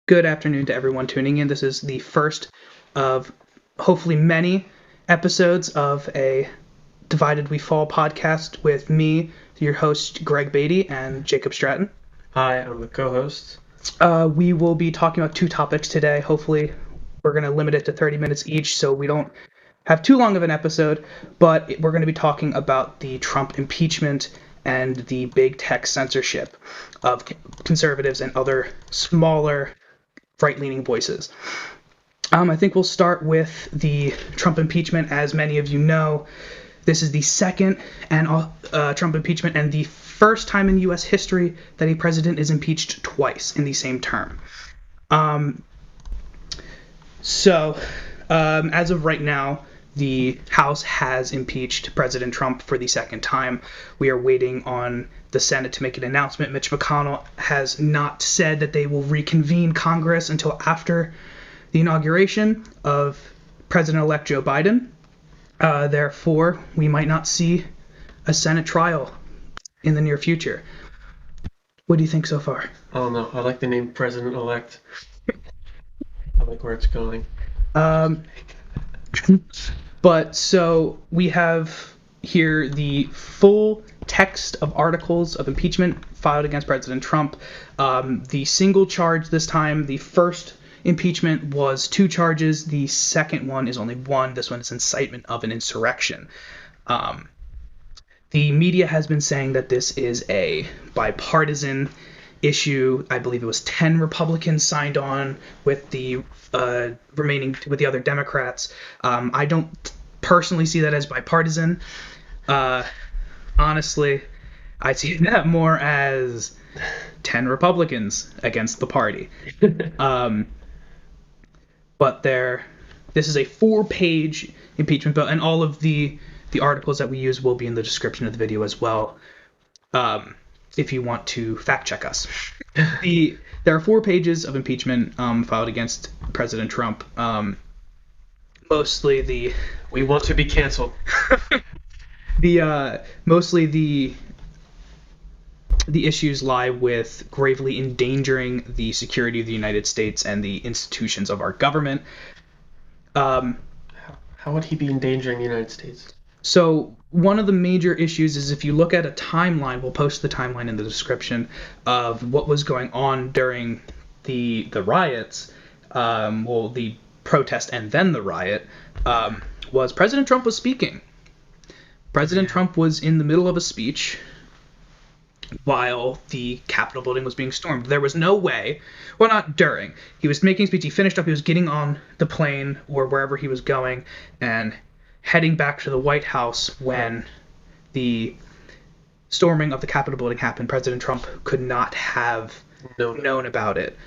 Good afternoon to everyone tuning in. This is the first of hopefully many episodes of a Divided We Fall podcast with me, your host, Greg Beatty, and Jacob Stratton. Hi, I'm the co-host. We will be talking about two topics today. Hopefully, we're going to limit it to 30 minutes each so we don't have too long of an episode, but we're going to be talking about the Trump impeachment and the big tech censorship of conservatives and other smaller right-leaning voices. I think we'll start with the Trump impeachment. As many of you know, this is the second Trump impeachment and the first time in U.S. history that a president is impeached twice in the same term. As of right now, the House has impeached President Trump for the second time. We are waiting on the Senate to make an announcement. Mitch McConnell has not said that they will reconvene Congress until after the inauguration of President-elect Joe Biden. Therefore, we might not see a Senate trial in the near future. What do you think so far? I don't know. I like the name President-elect. I like where it's going. But so we have here the full text of articles of impeachment filed against President Trump. The single charge this time, the first impeachment was 2 charges. The second one is only 1. This one is incitement of an insurrection. The media has been saying that this is a bipartisan issue. I believe it was 10 Republicans signed on with the other Democrats. I don't personally see that as bipartisan. Honestly, I see that more as 10 Republicans against the party. But this is a 4-page impeachment bill, and all of the articles that we use will be in the description of the video as well. If you want to fact check us. There are 4 pages of impeachment filed against President Trump. Mostly we want to be canceled. Mostly the issues lie with gravely endangering the security of the United States and the institutions of our government. How would he be endangering the United States? So one of the major issues is if you look at a timeline, we'll post the timeline in the description of what was going on during the riots, the protest and then the riot, was President Trump was speaking. President Trump was in the middle of a speech while the Capitol building was being stormed. There was no way, well, not during. He was making a speech, he finished up, he was getting on the plane or wherever he was going and heading back to the White House when the storming of the Capitol building happened. President Trump could not have known about it.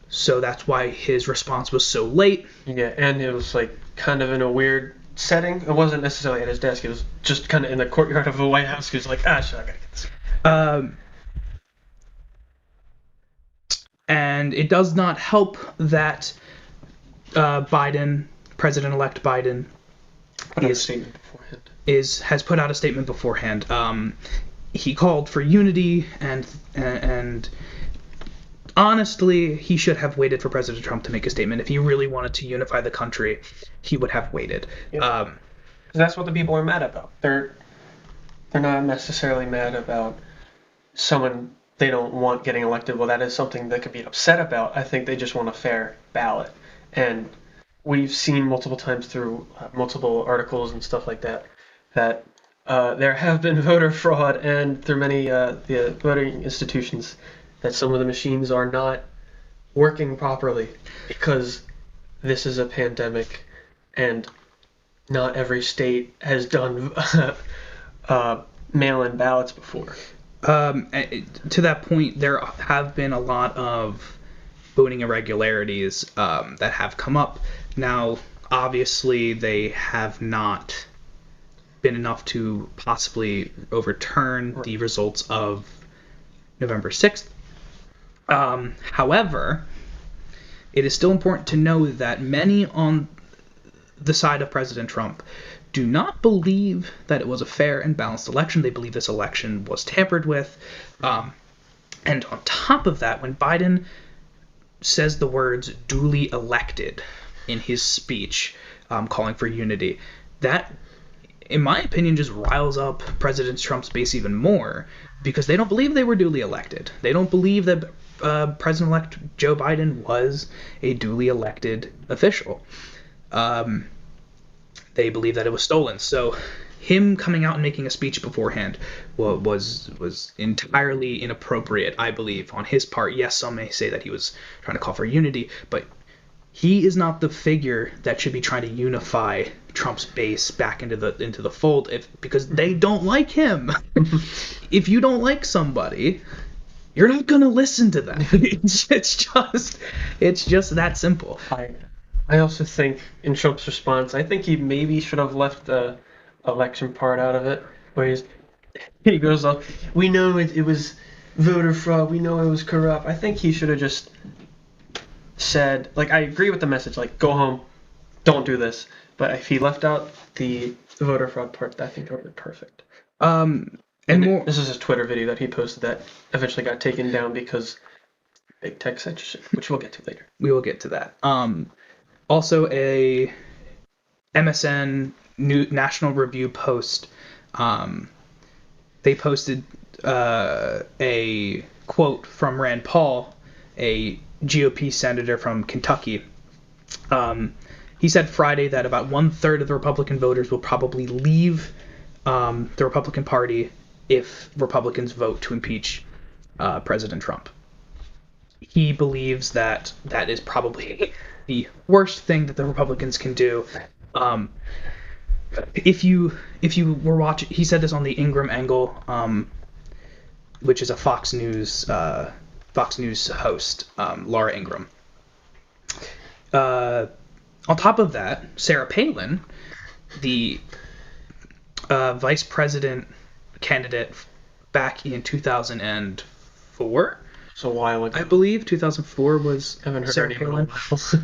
So that's why his response was so late. Yeah, and it was like kind of in a weird setting. It wasn't necessarily at his desk. It was just kind of in the courtyard of the White House. He was like, shit, I gotta get this. And it does not help that President-elect Biden, has put out a statement beforehand. He called for unity, and honestly, he should have waited for President Trump to make a statement. If he really wanted to unify the country, he would have waited. Yeah. That's what the people are mad about. They're not necessarily mad about someone they don't want getting elected. Well, that is something they could be upset about. I think they just want a fair ballot. And we've seen multiple times through multiple articles and stuff like that there have been voter fraud, and through many the voting institutions, that some of the machines are not working properly because this is a pandemic and not every state has done mail-in ballots before. To that point, there have been a lot of voting irregularities that have come up. Now, obviously, they have not been enough to possibly overturn the results of November 6th. However, it is still important to know that many on the side of President Trump do not believe that it was a fair and balanced election. They believe this election was tampered with. And on top of that, when Biden says the words duly elected in his speech, calling for unity. That, in my opinion, just riles up President Trump's base even more, because they don't believe they were duly elected. They don't believe that President-elect Joe Biden was a duly elected official. They believe that it was stolen. So him coming out and making a speech beforehand was entirely inappropriate, I believe, on his part. Yes, some may say that he was trying to call for unity, but he is not the figure that should be trying to unify Trump's base back into the fold, because they don't like him. If you don't like somebody, you're not gonna listen to them. It's just that simple. I also think in Trump's response, I think he maybe should have left the election part out of it, where he goes up, we know it was voter fraud, we know it was corrupt. I think he should have just said, like, I agree with the message, like, go home, don't do this. But if he left out the voter fraud part, I think that would be perfect. This is his Twitter video that he posted that eventually got taken down because big tech censorship, which we'll get to later. We will get to that. Also, a MSN National Review post. They posted a quote from Rand Paul, a GOP senator from Kentucky. He said Friday that about 1/3 of the Republican voters will probably leave the Republican Party if Republicans vote to impeach President Trump. He believes that that is probably the worst thing that the Republicans can do. If you were watching, he said this on the Ingram Angle, which is a Fox News host, Laura Ingram. On top of that, Sarah Palin, the vice president candidate back in 2004. So a while ago. I believe 2004 was Sarah Palin.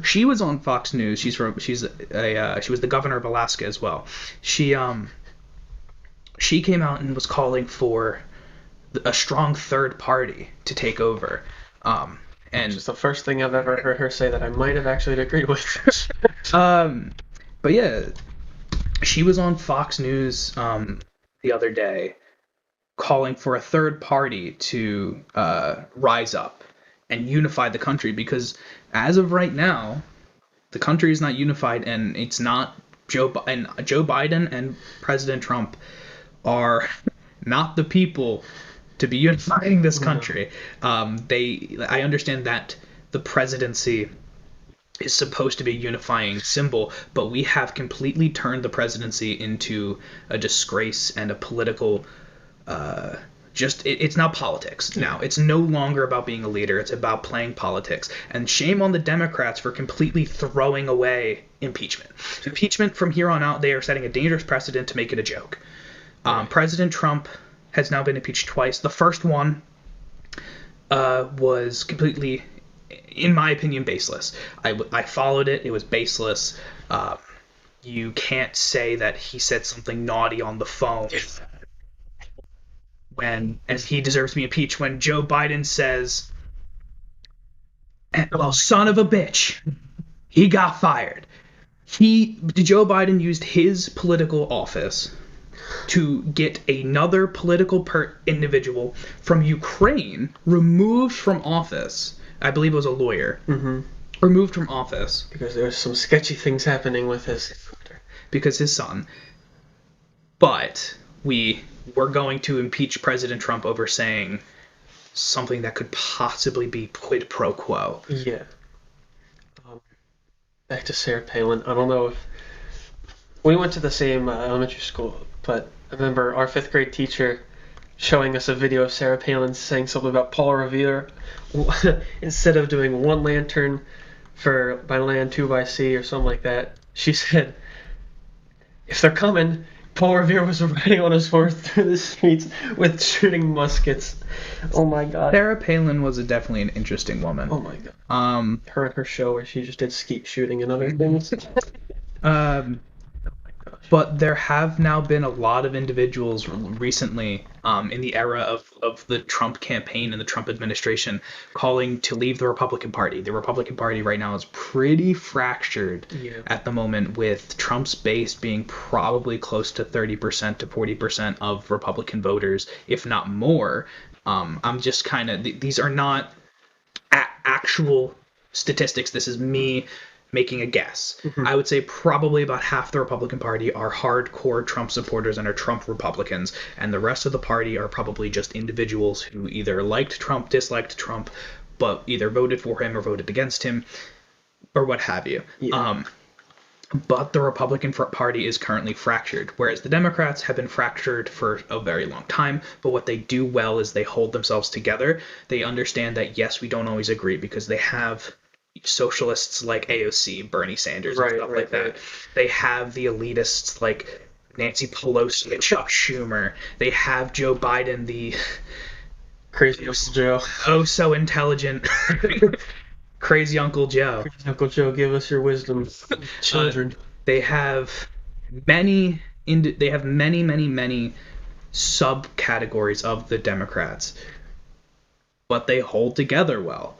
She was on Fox News. She was the governor of Alaska as well. She came out and was calling for a strong third party to take over. And it's the first thing I've ever heard her say that I might have actually agreed with. But yeah, she was on Fox News the other day calling for a third party to rise up and unify the country, because as of right now, the country is not unified, and it's not Joe Biden and President Trump are not the people to be unifying this country. I understand that the presidency is supposed to be a unifying symbol, but we have completely turned the presidency into a disgrace and a political it's now politics now. It's no longer about being a leader. It's about playing politics. And shame on the Democrats for completely throwing away impeachment. Impeachment, from here on out, they are setting a dangerous precedent to make it a joke. President Trump has now been impeached twice. The first one was completely, in my opinion, baseless. I followed it. It was baseless. You can't say that he said something naughty on the phone as he deserves to be impeached, when Joe Biden says, well, son of a bitch, he got fired. Joe Biden used his political office to get another political individual from Ukraine removed from office. I believe it was a lawyer. Mm-hmm. Removed from office. Because there was some sketchy things happening with his son. But we're going to impeach President Trump over saying something that could possibly be quid pro quo. Yeah. Back to Sarah Palin. I don't know if we went to the same elementary school, but I remember our 5th grade teacher showing us a video of Sarah Palin saying something about Paul Revere. Instead of doing one lantern by land, 2 by sea, or something like that, she said, if they're coming, Paul Revere was riding on his horse through the streets with shooting muskets. Oh my god. Sarah Palin was definitely an interesting woman. Oh my god. Her and her show where she just did skeet shooting and other things. But there have now been a lot of individuals recently in the era of the Trump campaign and the Trump administration, calling to leave the Republican Party. The Republican Party right now is pretty fractured at the moment, with Trump's base being probably close to 30% to 40% of Republican voters, if not more. I'm just kind of, these are not actual statistics. This is me making a guess. I would say probably about half the Republican Party are hardcore Trump supporters and are Trump Republicans, and the rest of the party are probably just individuals who either liked Trump, disliked Trump, but either voted for him or voted against him, or what have you. But the Republican Party is currently fractured, whereas the Democrats have been fractured for a very long time. But what they do well is they hold themselves together. They understand that, yes, we don't always agree, because they have socialists like AOC, Bernie Sanders, and stuff like that. They have the elitists like Nancy Pelosi and Chuck Schumer. They have Joe Biden, the crazy Uncle Joe. Oh, so intelligent. Crazy Uncle Joe. Crazy Uncle Joe, give us your wisdom, children. They have many subcategories of the Democrats, but they hold together well.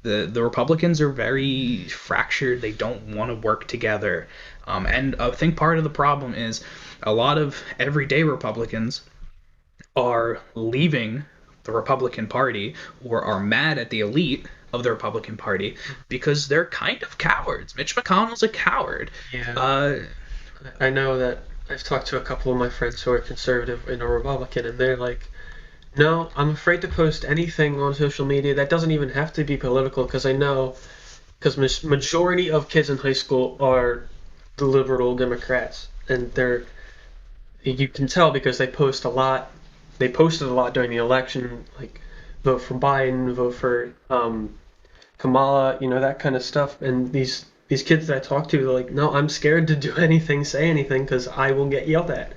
The Republicans are very fractured. They don't want to work together. And I think part of the problem is a lot of everyday Republicans are leaving the Republican Party, or are mad at the elite of the Republican Party, because they're kind of cowards. Mitch McConnell's a coward. I know that I've talked to a couple of my friends who are conservative and a Republican, and they're like, no, I'm afraid to post anything on social media that doesn't even have to be political, because I know, because majority of kids in high school are the liberal Democrats, and you can tell because they post a lot. They posted a lot during the election, like vote for Biden, vote for Kamala, that kind of stuff. And these kids that I talk to, they're like, no, I'm scared to do anything, say anything, because I will get yelled at.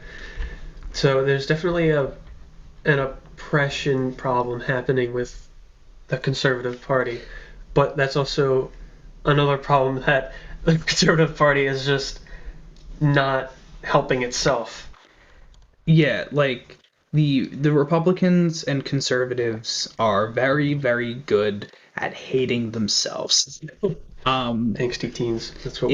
So there's definitely an oppression problem happening with the Conservative Party. But that's also another problem, that the Conservative Party is just not helping itself. Yeah, like the Republicans and conservatives are very, very good at hating themselves. Angsty teens. That's what.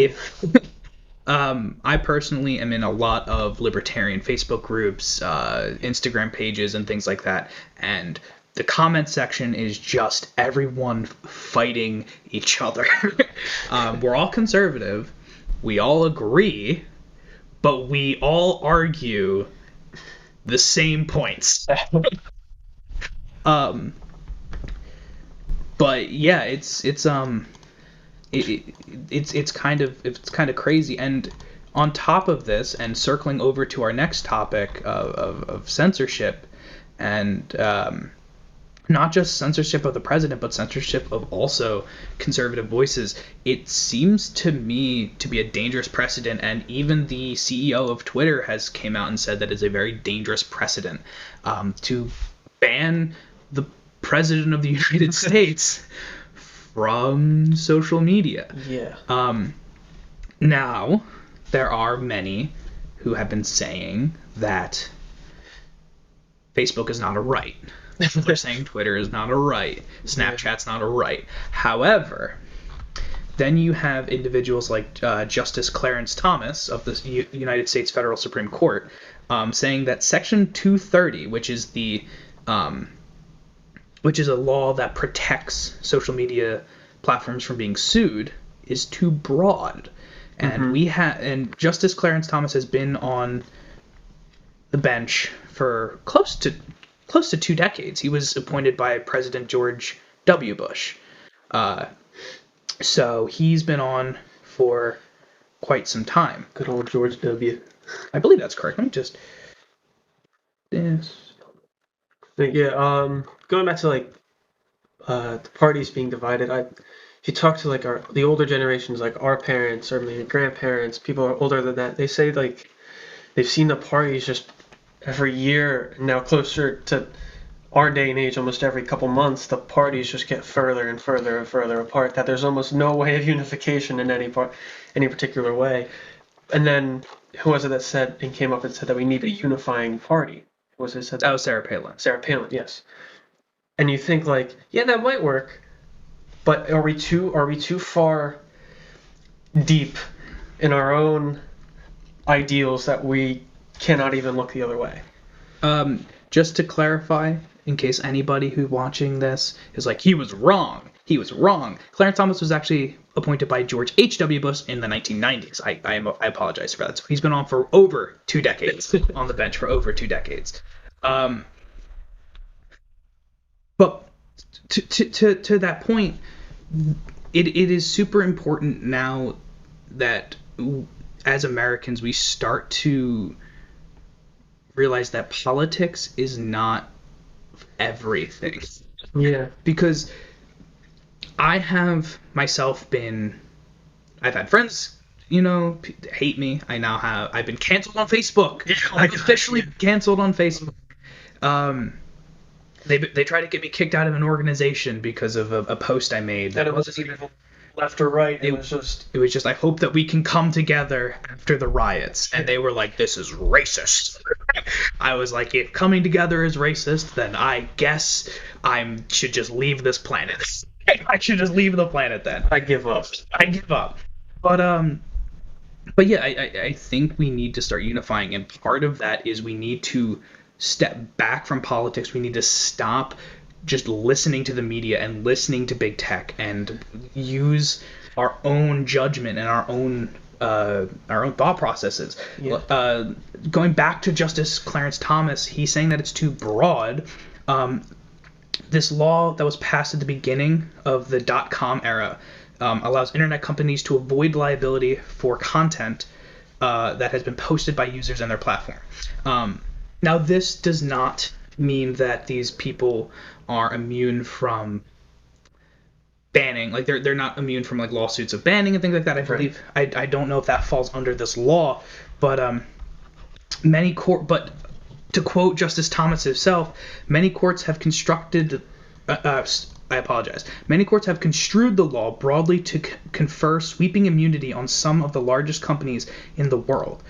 I personally am in a lot of libertarian Facebook groups, Instagram pages, and things like that, and the comment section is just everyone fighting each other. We're all conservative, we all agree, but we all argue the same points. But yeah, it's kind of crazy. And on top of this, and circling over to our next topic of censorship, and not just censorship of the president, but censorship of also conservative voices, it seems to me to be a dangerous precedent. And even the CEO of Twitter has came out and said that it's a very dangerous precedent, to ban the president of the United States from social media. Now, there are many who have been saying that Facebook is not a right. They're saying Twitter is not a right. Snapchat's not a right. However, then you have individuals like Justice Clarence Thomas of the United States Federal Supreme Court saying that Section 230, which is a law that protects social media platforms from being sued, is too broad. And and Justice Clarence Thomas has been on the bench for close to 2 decades. He was appointed by President George W. Bush. So he's been on for quite some time. Good old George W. I believe that's correct. Let me just... Going back to the parties being divided, if you talk to the older generations, like our parents or maybe grandparents, people are older than that, they say they've seen the parties just every year, now closer to our day and age, almost every couple months, the parties just get further and further and further apart, that there's almost no way of unification in any particular way. And then who was it that came up and said that we need a unifying party? Was it said That was Sarah Palin. Sarah Palin, yes. And you think like, yeah, that might work, but are we too far deep in our own ideals that we cannot even look the other way? Just to clarify, in case anybody who's watching this is like, he was wrong. He was wrong. Clarence Thomas was actually appointed by George H.W. Bush in the 1990s. I apologize for that. So he's been on for over 2 decades, on the bench for over 2 decades. But to that point, it is super important now that as Americans we start to realize that politics is not everything. Yeah. Because I have myself I've had friends, hate me. I've been canceled on Facebook. I'm officially canceled on Facebook. They tried to get me kicked out of an organization because of a post I made. And it wasn't even left or right. It was just, I hope that we can come together after the riots. And they were like, this is racist. I was like, if coming together is racist, then I guess I should just leave this planet. I should just leave the planet then. I give up. But yeah, I think we need to start unifying, and part of that is we need to step back from politics. We need to stop just listening to the media and listening to big tech and use our own judgment and our own thought processes. Yeah. Going back to Justice Clarence Thomas, he's saying that it's too broad. This law that was passed at the beginning of the .com era allows internet companies to avoid liability for content that has been posted by users on their platform. Now, this does not mean that these people are immune from banning. Like, they're not immune from like lawsuits of banning and things like that. I believe. I don't know if that falls under this law, but But to quote Justice Thomas himself, many courts have Many courts have construed the law broadly to confer sweeping immunity on some of the largest companies in the world.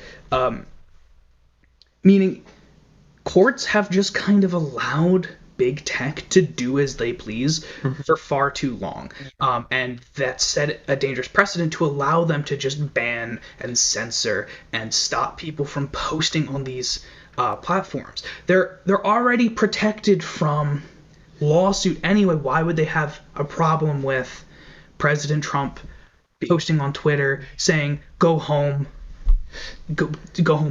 Meaning, courts have just kind of allowed big tech to do as they please for far too long. And that set a dangerous precedent to allow them to just ban and censor and stop people from posting on these platforms. They're already protected from lawsuit anyway. Why would they have a problem with President Trump posting on Twitter saying go home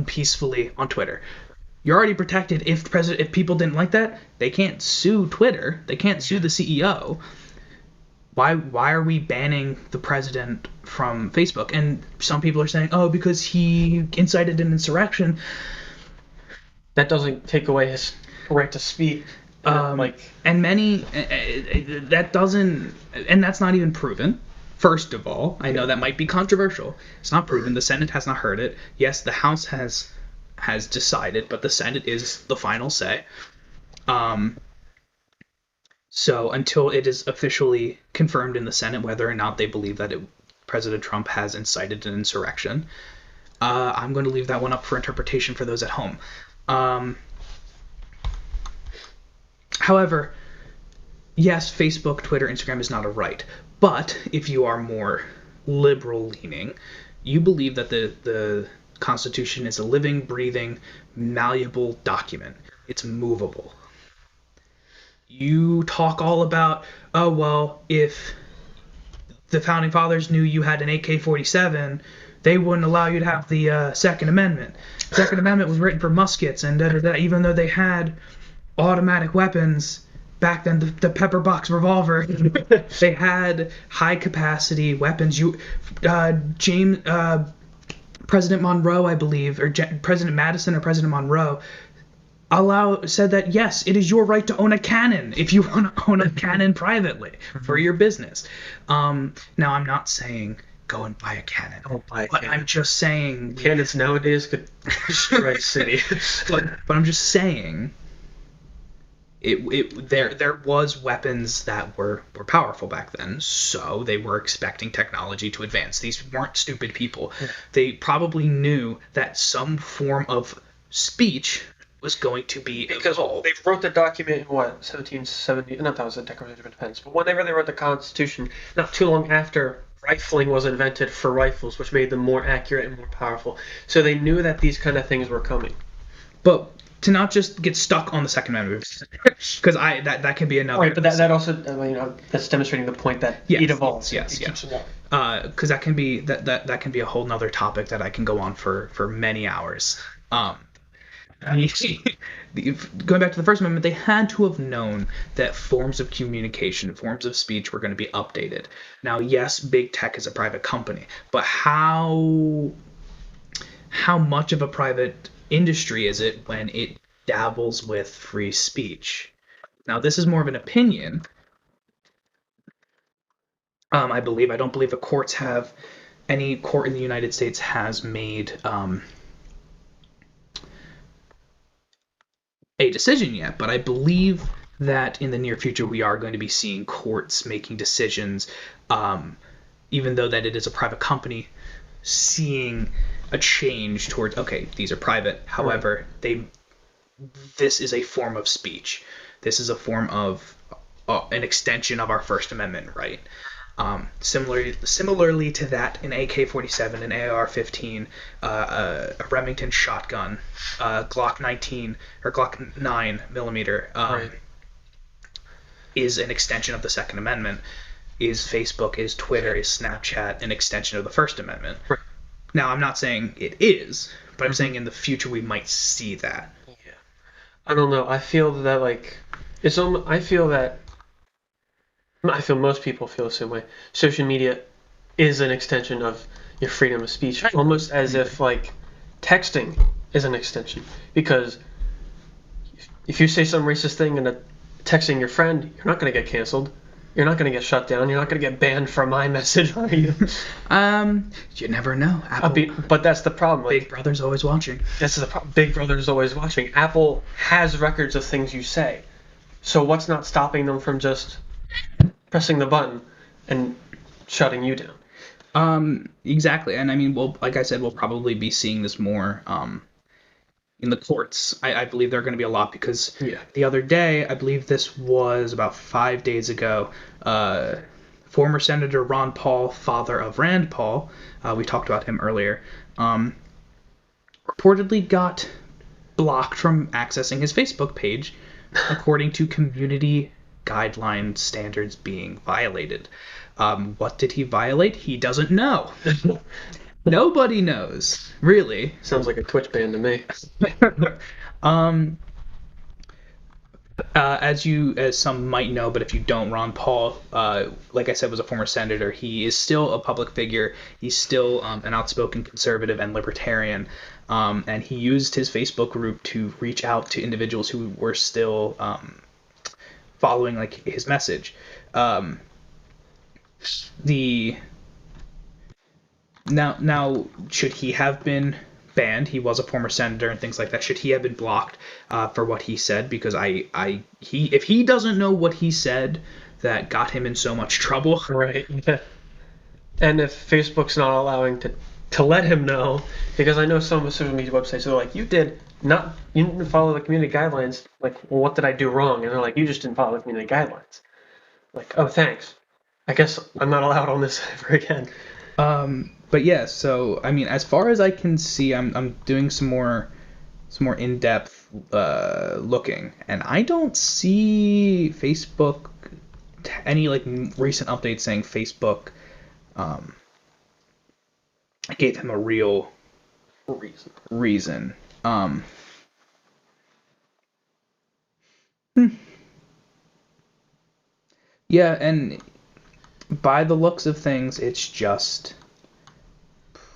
peacefully on Twitter? You're already protected. If people didn't like that, they can't sue Twitter. They can't sue the CEO. Why are we banning the president from Facebook? And some people are saying, oh, because he incited an insurrection. That doesn't take away his right to speak. And that doesn't, and that's not even proven. First of all, I know that might be controversial. It's not proven. The Senate has not heard it. Yes, the House has decided, but the Senate is the final say. So until it is officially confirmed in the Senate whether or not they believe that President Trump has incited an insurrection, I'm going to leave that one up for interpretation for those at home. However, yes, Facebook, Twitter, Instagram is not a right. But if you are more liberal-leaning, you believe that the Constitution is a living, breathing, malleable document. It's movable. You talk all about, oh, well, if the Founding Fathers knew you had an AK-47, they wouldn't allow you to have the Second Amendment. The Second Amendment was written for muskets, and even though they had automatic weapons back then, the pepper box revolver, they had high capacity weapons. President Monroe, I believe, or President Madison or President Monroe said that yes, it is your right to own a cannon if you want to own a cannon privately for your business. Now, I'm not saying go and buy a cannon. Don't buy a but cannon. I'm just saying Cannons nowadays could destroy a city. but I'm just saying there was weapons that were powerful back then, so they were expecting technology to advance. These weren't stupid people. Yeah. They probably knew that some form of speech was going to be Because evolved. they wrote the document in what, 1770? Not that was the Declaration of Independence, but whenever they wrote the Constitution, not too long after rifling was invented for rifles, which made them more accurate and more powerful. So they knew that these kind of things were coming. But to not just get stuck on the Second Amendment, because that can be another. Right, but that also, that's demonstrating the point that it evolves. Yes. Keeps evolving. Because that can be that can be a whole nother topic that I can go on for many hours. Going back to the First Amendment, they had to have known that forms of communication, forms of speech were going to be updated. Now, yes, big tech is a private company, but how much of a private industry is it when it dabbles with free speech? Now, this is more of an opinion. I don't believe any court in the United States has made a decision yet, but I believe that in the near future we are going to be seeing courts making decisions, even though that it is a private company, seeing a change towards, okay, these are private, however, this is a form of speech. This is a form of an extension of our First Amendment right. Similarly to that, an AK-47, an AR-15, a Remington shotgun, Glock 19 or Glock 9 millimeter is an extension of the Second Amendment. Is Facebook, is Twitter, is Snapchat an extension of the First Amendment? Right. Now, I'm not saying it is, but I'm saying in the future we might see that. Yeah. I don't know. I feel that I feel most people feel the same way. Social media is an extension of your freedom of speech, almost as if like texting is an extension. Because if you say some racist thing and texting your friend, you're not going to get canceled. You're not going to get shut down. You're not going to get banned from iMessage, are you? You never know. But that's the problem. Big Brother's always watching. That's the problem. Big Brother's always watching. Apple has records of things you say. So what's not stopping them from just pressing the button and shutting you down? Exactly. And I mean, like I said, we'll probably be seeing this more in the courts. I believe there are going to be a lot because the other day, I believe this was about 5 days ago, former Senator Ron Paul, father of Rand Paul, we talked about him earlier, reportedly got blocked from accessing his Facebook page according to community guideline standards being violated. What did he violate? He doesn't know. Nobody knows, really. Sounds like a Twitch ban to me. As some might know, but if you don't, Ron Paul, like I said, was a former senator. He is still a public figure. He's still an outspoken conservative and libertarian, and he used his Facebook group to reach out to individuals who were still following like his message. Now, should he have been banned? He was a former senator and things like that. Should he have been blocked for what he said? Because if he doesn't know what he said that got him in so much trouble, right? Yeah. And if Facebook's not allowing to let him know, because I know some of the social media websites are like, you didn't follow the community guidelines. Like, well, what did I do wrong? And they're like, you just didn't follow the community guidelines. Like, oh, thanks. I guess I'm not allowed on this ever again. But yeah, so I mean, as far as I can see, I'm doing some more in-depth looking, and I don't see Facebook any like recent updates saying Facebook gave him a real reason. Yeah, and by the looks of things, it's just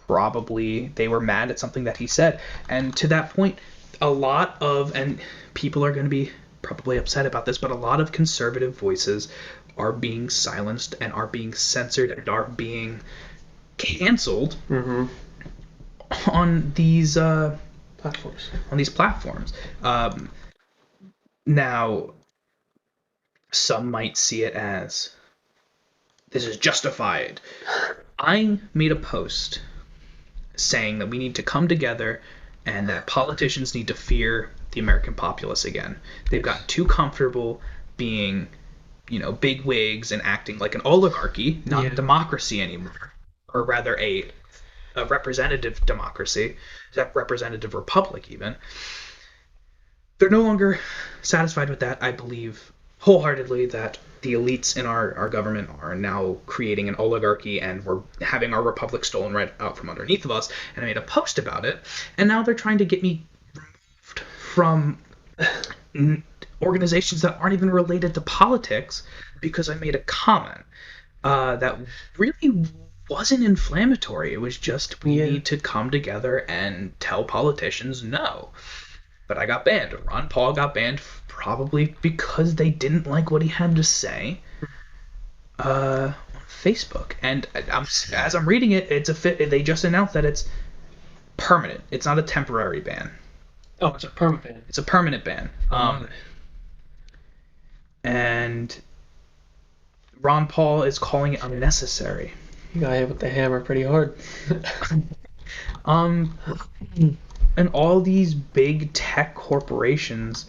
probably they were mad at something that he said. And to that point, and people are going to be probably upset about this, but a lot of conservative voices are being silenced and are being censored and are being canceled on these platforms. Now, some might see it as this is justified. I made a post saying that we need to come together and that politicians need to fear the American populace again. They've gotten too comfortable being, big wigs and acting like an oligarchy, not a democracy anymore, or rather a representative democracy, a representative republic even. They're no longer satisfied with that. I believe wholeheartedly that the elites in our government are now creating an oligarchy, and we're having our republic stolen right out from underneath of us. And I made a post about it, and now they're trying to get me removed from organizations that aren't even related to politics because I made a comment that really wasn't inflammatory. It was just we need to come together and tell politicians no. But I got banned. Ron Paul got banned probably because they didn't like what he had to say on Facebook. And as I'm reading it, they just announced that it's permanent. It's not a temporary ban. Oh, it's a permanent ban. It's a permanent ban. And Ron Paul is calling it unnecessary. You got hit with the hammer pretty hard. And all these big tech corporations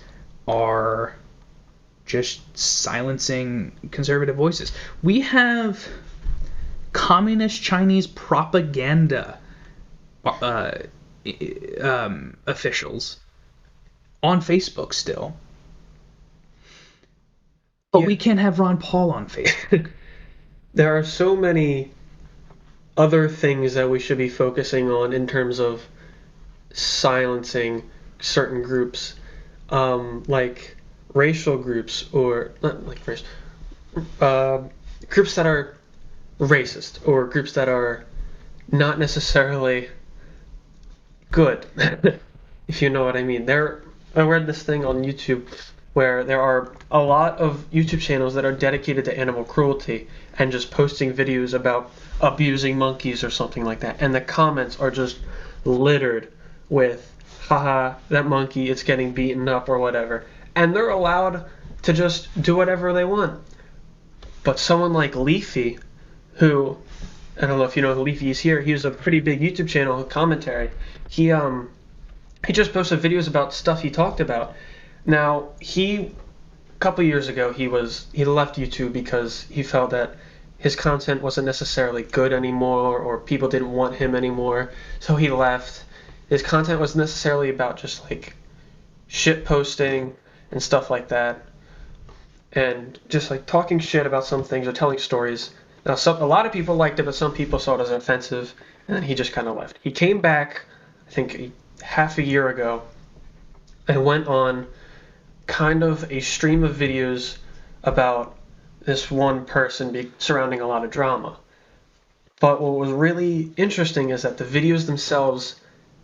are just silencing conservative voices. We have communist Chinese propaganda officials on Facebook still. But we can't have Ron Paul on Facebook. There are so many other things that we should be focusing on in terms of silencing certain groups, like racial groups, or not like race, groups that are racist, or groups that are not necessarily good, if you know what I mean. I read this thing on YouTube where there are a lot of YouTube channels that are dedicated to animal cruelty and just posting videos about abusing monkeys or something like that, and the comments are just littered with haha, that monkey, it's getting beaten up or whatever. And they're allowed to just do whatever they want. But someone like Leafy, who, I don't know if you know who Leafy is here, he has a pretty big YouTube channel, commentary. He just posted videos about stuff he talked about. Now, a couple years ago, he left YouTube because he felt that his content wasn't necessarily good anymore, or people didn't want him anymore, so he left. His content was necessarily about just like shit posting and stuff like that, and just like talking shit about some things or telling stories. Now, a lot of people liked it, but some people saw it as offensive, and then he just kind of left. He came back, I think, half a year ago, and went on kind of a stream of videos about this one person surrounding a lot of drama. But what was really interesting is that the videos themselves,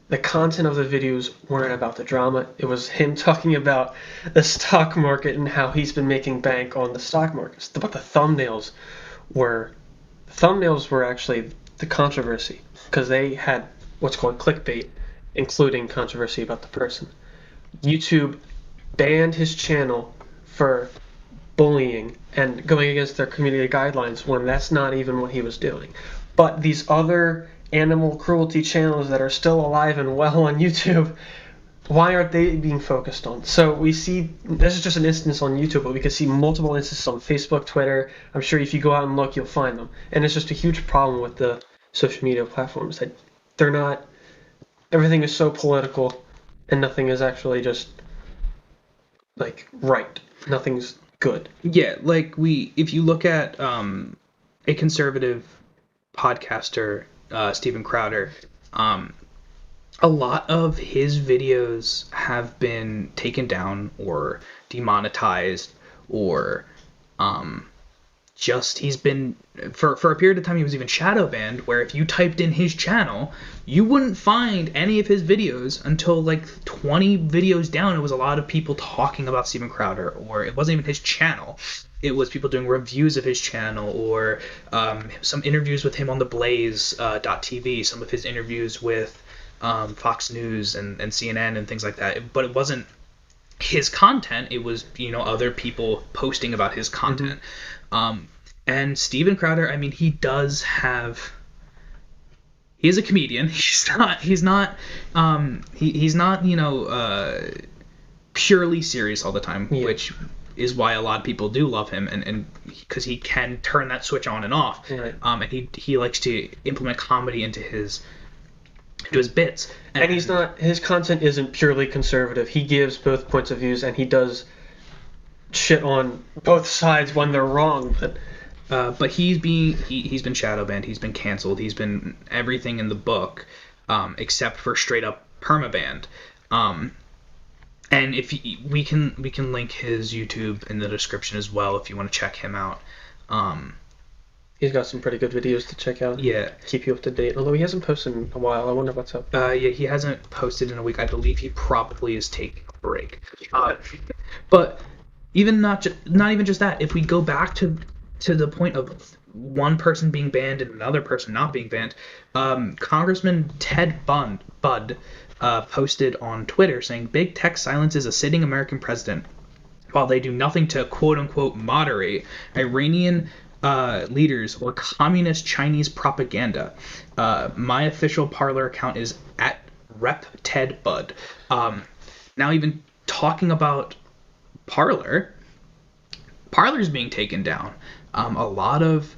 the content of the videos weren't about the drama. It was him talking about the stock market and how he's been making bank on the stock markets. But the thumbnails were actually the controversy, because they had what's called clickbait, including controversy about the person. YouTube banned his channel for bullying and going against their community guidelines when that's not even what he was doing. But these other animal cruelty channels that are still alive and well on YouTube, why aren't they being focused on? So we see, this is just an instance on YouTube, but we can see multiple instances on Facebook, Twitter. I'm sure if you go out and look, you'll find them. And it's just a huge problem with the social media platforms that everything is so political and nothing is actually just like right. Nothing's good. Yeah, like if you look at a conservative podcaster, Steven Crowder, a lot of his videos have been taken down or demonetized, or he's been, for a period of time, he was even shadow banned, where if you typed in his channel, you wouldn't find any of his videos until like 20 videos down. It was a lot of people talking about Steven Crowder, or it wasn't even his channel. It was people doing reviews of his channel, or some interviews with him on the Blaze.tv, some of his interviews with Fox News and CNN and things like that. But it wasn't his content. It was, other people posting about his content. Mm-hmm. And Steven Crowder, I mean, he is a comedian. He's not purely serious all the time, Yeah. which is why a lot of people do love him, and because he can turn that switch on and off. Right. And he likes to implement comedy into his bits. And he's not, his content isn't purely conservative. He gives both points of views, and he does shit on both sides when they're wrong. But he's been shadow banned. He's been canceled. He's been everything in the book, except for straight up permabanned. And if we can link his YouTube in the description as well if you want to check him out. He's got some pretty good videos to check out. Yeah. Keep you up to date. Although he hasn't posted in a while. I wonder what's up. Yeah, he hasn't posted in a week. I believe he probably is taking a break. But even not even just that. If we go back to the point of one person being banned and another person not being banned, Congressman Ted Budd posted on Twitter saying, "Big tech silences a sitting American president while they do nothing to quote-unquote moderate Iranian leaders or communist Chinese propaganda. My official Parler account is at Rep Ted Budd." Now, even talking about Parler's being taken down. A lot of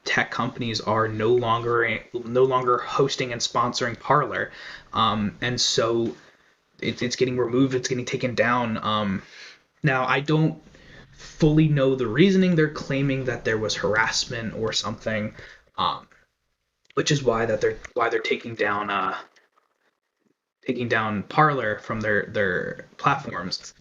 tech companies are no longer hosting and sponsoring Parler, and so it's getting removed. It's getting taken down. Now, I don't fully know the reasoning. They're claiming that there was harassment or something, which is why they're taking down Parler from their platforms.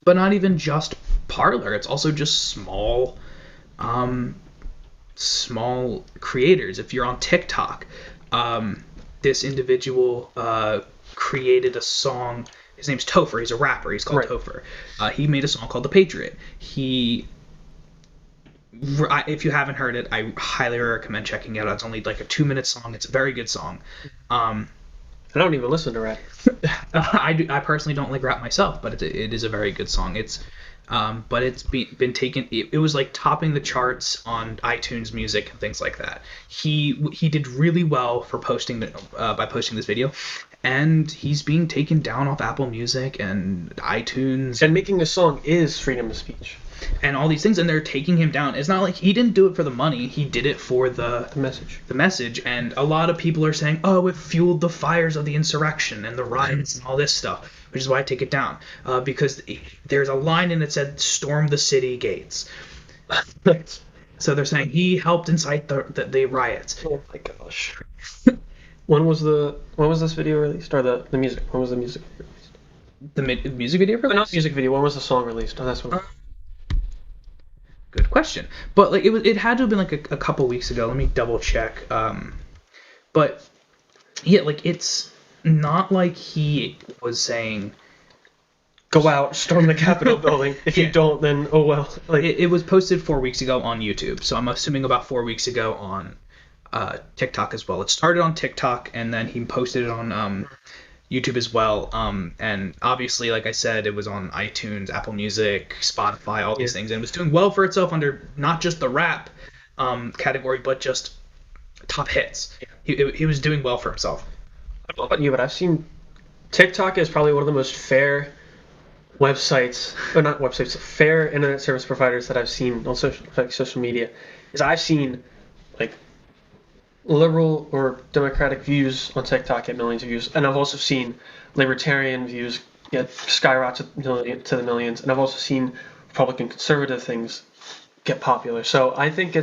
But not even just Parler. It's also just small creators. If you're on TikTok, this individual created a song. His name's Topher. He's a rapper. He's called Topher. He made a song called The Patriot. If you haven't heard it, I highly recommend checking it out. It's only like a 2-minute song. It's a very good song. I don't even listen to rap. I personally don't like rap myself, but it is a very good song. But it's been taken. It was like topping the charts on iTunes Music and things like that. He did really well for by posting this video, and he's being taken down off Apple Music and iTunes. And making a song is freedom of speech. And all these things, and they're taking him down. It's not like he didn't do it for the money. He did it for the message. And a lot of people are saying, oh, it fueled the fires of the insurrection and the riots and all this stuff, which is why I take it down. Because there's a line in it that said, "Storm the city gates." So they're saying he helped incite the riots. Oh my gosh. When was this video released? Or the music? When was the music released? The music video released? Not music video. When was the song released? Oh, that's what. Good question. But like it had to have been like a couple weeks ago. Let me double check. But yeah, like it's not like he was saying, "Go out, storm the Capitol building. If you don't, then oh well." Like it was posted 4 weeks ago on YouTube, so I'm assuming about 4 weeks ago on TikTok as well. It started on TikTok, and then he posted it on YouTube as well. And obviously, like I said, it was on iTunes, Apple Music, Spotify, all these things, and it was doing well for itself under not just the rap category, but just top hits. He was doing well for himself. I don't know about you, but I've seen TikTok is probably one of the most fair websites, or not websites, fair internet service providers that I've seen on social media. Is I've seen like liberal or democratic views on TikTok get millions of views, and I've also seen libertarian views get skyrocket to the millions, and I've also seen Republican conservative things get popular. So I think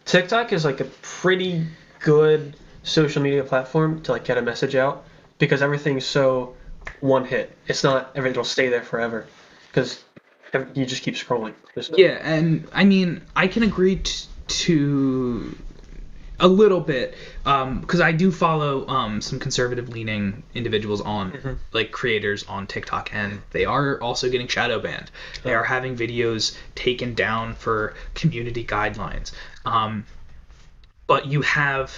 TikTok is like a pretty good social media platform to like get a message out, because everything's so one hit. It's not everything will stay there forever, because you just keep scrolling. Yeah, and I mean I can agree to a little bit, because I do follow some conservative-leaning individuals on, like creators on TikTok, and they are also getting shadow banned. They are having videos taken down for community guidelines. But you have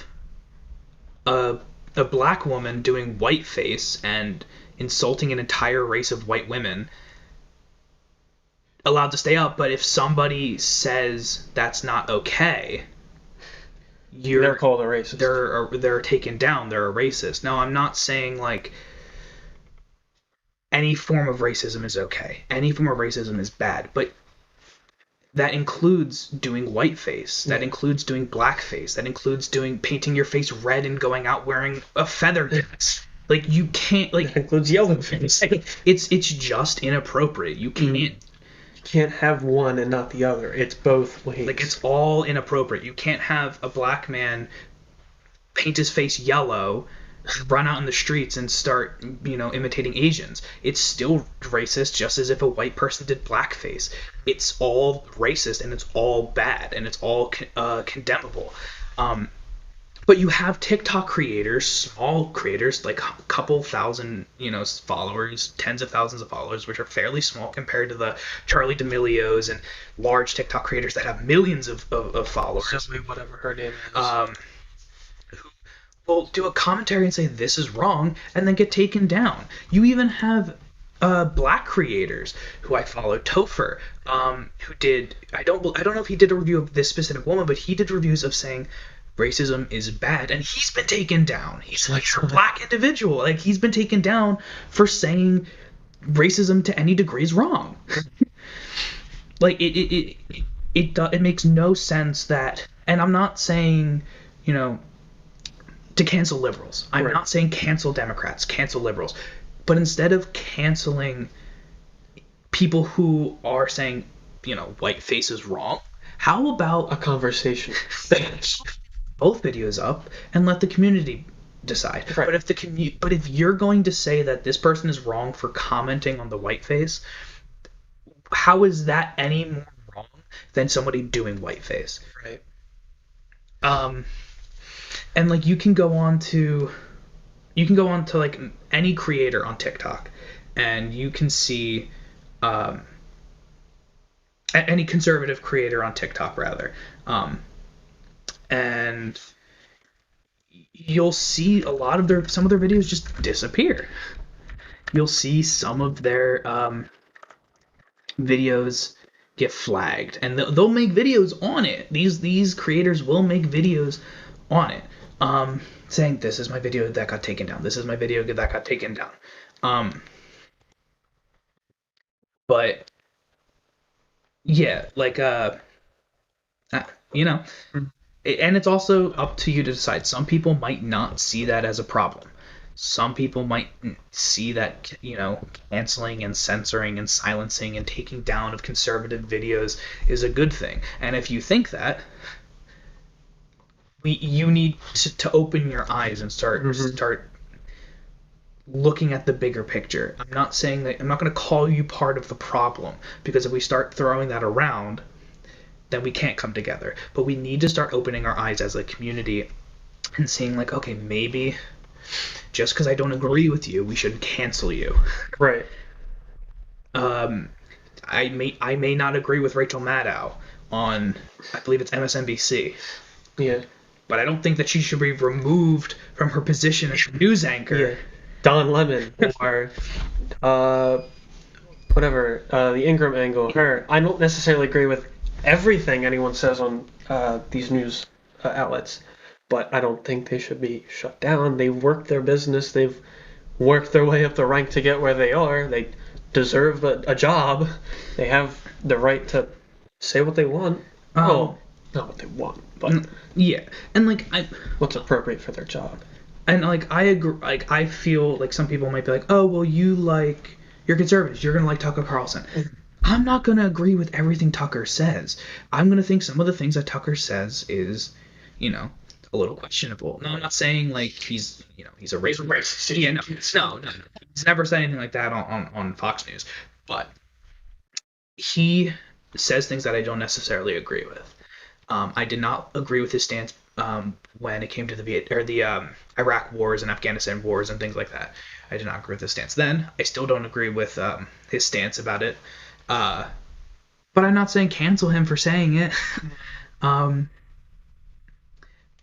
a black woman doing whiteface and insulting an entire race of white women allowed to stay up, but if somebody says that's not okay, they're called a racist. They're taken down. They're a racist. Now, I'm not saying like any form of racism is okay. Any form of racism is bad, but that includes doing whiteface. That includes doing blackface. That includes painting your face red and going out wearing a feather dress. Like, you can't, like, That includes yellow face. it's just inappropriate. You can't have one and not the other. It's both ways. Like, it's all inappropriate. You can't have a black man paint his face yellow, run out in the streets and start, imitating Asians. It's still racist, just as if a white person did blackface. It's all racist, and it's all bad, and it's all condemnable. But you have TikTok creators, small creators, like a couple thousand, followers, tens of thousands of followers, which are fairly small compared to the Charlie D'Amelio's and large TikTok creators that have millions of followers. Whatever her name is. Who will do a commentary and say this is wrong, and then get taken down. You even have black creators who I follow, Topher, who did, I don't know if he did a review of this specific woman, but he did reviews of saying racism is bad, and he's been taken down. He's like a black individual. Like, he's been taken down for saying racism to any degree is wrong. Like, it makes no sense that, and I'm not saying, to cancel liberals. I'm not saying cancel Democrats, cancel liberals. But instead of canceling people who are saying, whiteface is wrong, how about a conversation? Both videos up and let the community decide. Right. But if you're going to say that this person is wrong for commenting on the whiteface, how is that any more wrong than somebody doing whiteface? Right. And like you can go on to like any creator on TikTok, and you can see any conservative creator on TikTok rather, and you'll see some of their videos just disappear. You'll see some of their videos get flagged, and they'll make videos on it. These creators will make videos on it, saying this is my video that got taken down. This is my video that got taken down. But yeah, like and it's also up to you to decide. Some people might not see that as a problem. Some people might see that, canceling and censoring and silencing and taking down of conservative videos is a good thing. And if you think that, you need to open your eyes and start looking at the bigger picture. I'm not saying that I'm not going to call you part of the problem, because if we start throwing that around, then we can't come together. But we need to start opening our eyes as a community and seeing like, okay, maybe just because I don't agree with you, we should cancel you. Right. I may not agree with Rachel Maddow on, I believe it's MSNBC. Yeah. But I don't think that she should be removed from her position as a news anchor. Yeah. Don Lemon or whatever, the Ingram angle. Her. I don't necessarily agree with everything anyone says on these news outlets, but I don't think they should be shut down. They've worked their business. They've worked their way up the rank to get where they are. They deserve a job. They have the right to say what they want. Well, not what they want, but yeah, and like what's appropriate for their job. And like I agree. Like I feel like some people might be like, oh well, you're conservatives. You're gonna like Tucker Carlson. I'm not gonna agree with everything Tucker says. I'm gonna think some of the things that Tucker says is, a little questionable. No, I'm not saying like he's a racist. Yeah, no. He's never said anything like that on Fox News. But he says things that I don't necessarily agree with. I did not agree with his stance when it came to the Iraq wars and Afghanistan wars and things like that. I did not agree with his stance then. I still don't agree with his stance about it. But I'm not saying cancel him for saying it.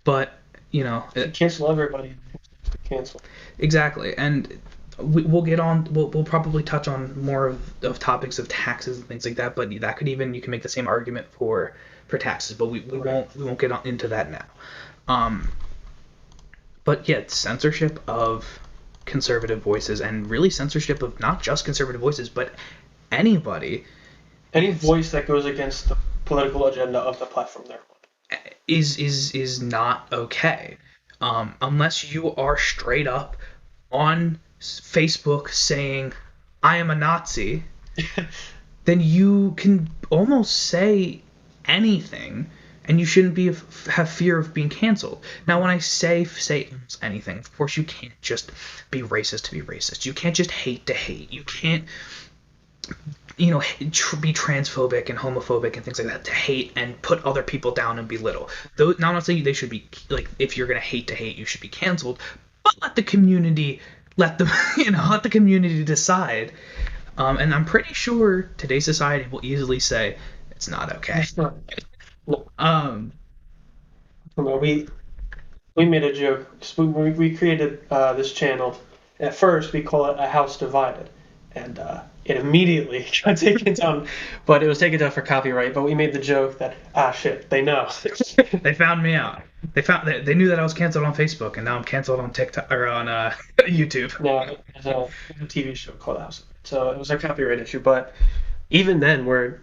But cancel everybody. Cancel. Exactly, and we'll get on. We'll probably touch on more of topics of taxes and things like that. But that could even, you can make the same argument for taxes. But we won't get into that now. But yeah, censorship of conservative voices, and really censorship of not just conservative voices, but anybody. Any voice that goes against the political agenda of the platform they're on is not okay. Unless you are straight up on Facebook saying I am a Nazi, then you can almost say anything, and you shouldn't have fear of being canceled. Now, when I say almost anything, of course you can't just be racist to be racist. You can't just hate to hate. You can't be transphobic and homophobic and things like that to hate and put other people down and belittle. Though, not necessarily they should be like, if you're gonna hate to hate, you should be canceled. But let the community let the community decide. And I'm pretty sure today's society will easily say it's not okay. It's not. No. We made a joke. We created this channel. At first, we call it A House Divided, and it immediately got taken down. But it was taken down for copyright. But we made the joke that shit, they know. They found me out. They knew that I was canceled on Facebook, and now I'm canceled on TikTok or on YouTube. No, there's a TV show called House. So it was a copyright issue. But even then, we're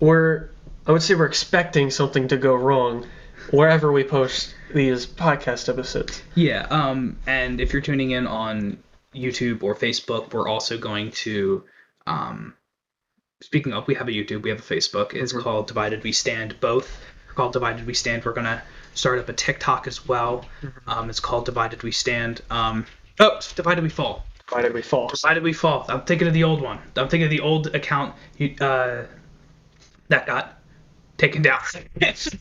I would say we're expecting something to go wrong wherever we post these podcast episodes. Yeah. And if you're tuning in on YouTube or Facebook, we're also going to speaking of, we have a YouTube, we have a Facebook. It's called Divided We Stand. Both are called Divided We Stand. We're gonna start up a TikTok as well. It's called Divided We Stand. Divided We Fall. Divided We Fall. Divided We Fall. I'm thinking of the old one. I'm thinking of the old account that got taken down. It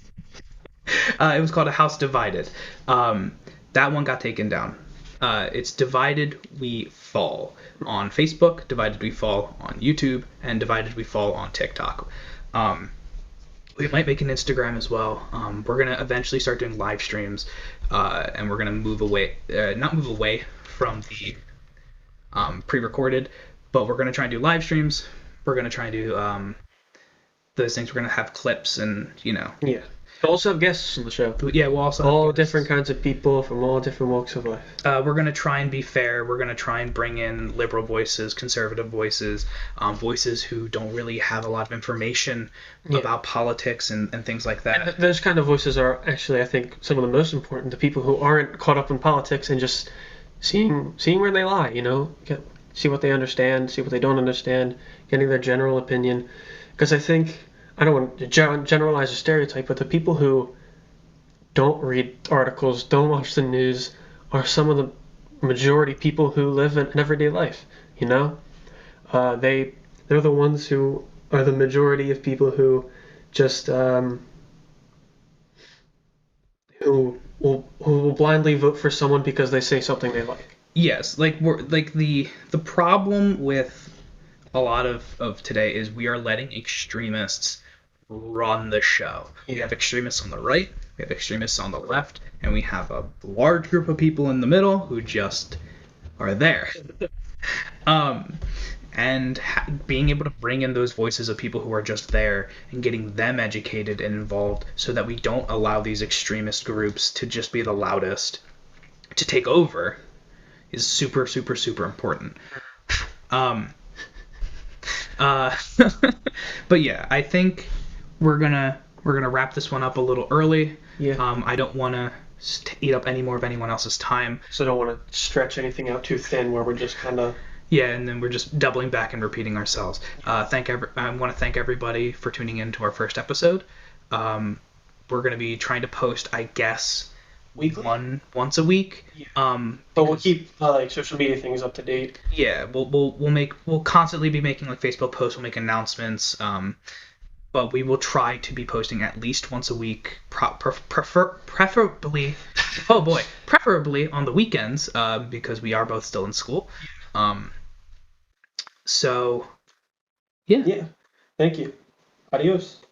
was called A House Divided. That one got taken down. It's Divided We Fall on Facebook, Divided We Fall on YouTube, and Divided We Fall on TikTok. We might make an Instagram as well. We're going to eventually start doing live streams, and we're going to not move away from the pre-recorded, but we're going to try and do live streams. We're going to try and do those things. We're going to have clips and, Yeah. We'll also have guests on the show. Yeah, we'll also all different kinds of people from all different walks of life. We're going to try and be fair. We're going to try and bring in liberal voices, conservative voices, voices who don't really have a lot of information about politics and things like that. And those kind of voices are actually, I think, some of the most important. The people who aren't caught up in politics and just seeing where they lie, see what they understand, see what they don't understand, getting their general opinion. Because I think, I don't want to generalize or stereotype, but the people who don't read articles, don't watch the news, are some of the majority people who live an everyday life. They're the ones who are the majority of people who just who will blindly vote for someone because they say something they like. Yes, the problem with a lot of today is we are letting extremists run the show. We have extremists on the right, we have extremists on the left, and we have a large group of people in the middle who just are there. And being able to bring in those voices of people who are just there and getting them educated and involved so that we don't allow these extremist groups to just be the loudest to take over is super, super, super important. But yeah, I think we're gonna wrap this one up a little early. Yeah. I don't want to eat up any more of anyone else's time. So I don't want to stretch anything out too thin where we're just kind of... Yeah, and then we're just doubling back and repeating ourselves. I want to thank everybody for tuning in to our first episode. We're going to be trying to post, I guess, once a week. Yeah. But we'll keep social media things up to date. Yeah, we'll constantly be making Facebook posts. We'll make announcements. But we will try to be posting at least once a week, preferably on the weekends, because we are both still in school. So, yeah. Yeah. Thank you. Adios.